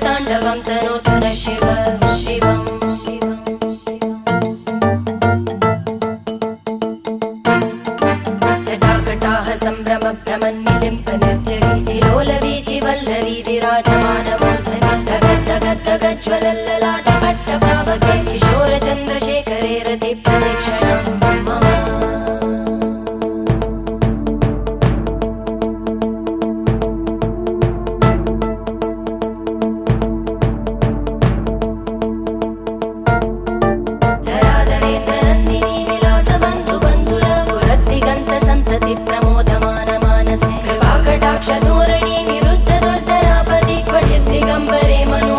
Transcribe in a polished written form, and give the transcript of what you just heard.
ताण्डवं तनोतु न शिव शिवम् जटाकटाः सम्भ्रम भ्रमन्निलिम्प निर्जरी विलोलवीचि वल्लरी विराजमानमूर्धनि धगज्ज्वलल्ललाटपट्टपावके किशोरचन्द्रशेखरे रति प्रदक्षिणं मम धराधरेन्द्रनन्दिनी विलासबन्धु बन्धुर स्फुरद्दिगन्त सन्तति प्रमोदमान मानसे कृपाकटाक्षधोरणी निरुद्ध दुर्धरापदि क्वचिद् दिगम्बरे मनो